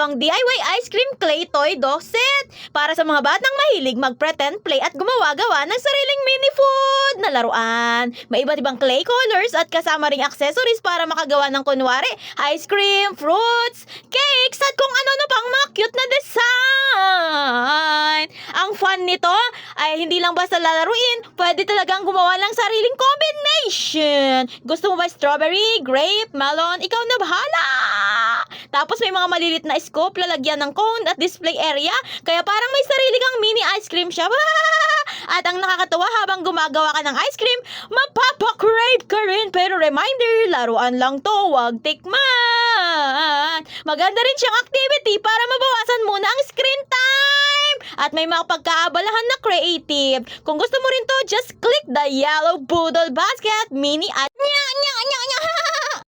ang DIY ice cream clay toy doll set para sa mga batang mahilig mag-pretend play at gumawa-gawa ng sariling mini food na laruan. May iba't ibang clay colors at kasama ring accessories para makagawa ng kunwari ice cream, fruits, cakes at kung ano-ano pang mga cute na design. Ang fun nito ay hindi lang basta lalaruin, pwede talagang gumawa ng sariling combination. Gusto mo ba strawberry, grape, melon? Ikaw na bahala! Tapos may mga malilit na scoop, lalagyan ng cone at display area, kaya parang may sarili kang mini ice cream shop. At ang nakakatawa, habang gumagawa ka ng ice cream, mapapakrave ka rin. Pero reminder, laruan lang to, wag tikman. Maganda rin siyang activity para mabawasan muna ang screen time. At may mga pagkaabalahan na creative. Kung gusto mo rin to, just click the yellow Boodle Basket Mini at nya nya nya nya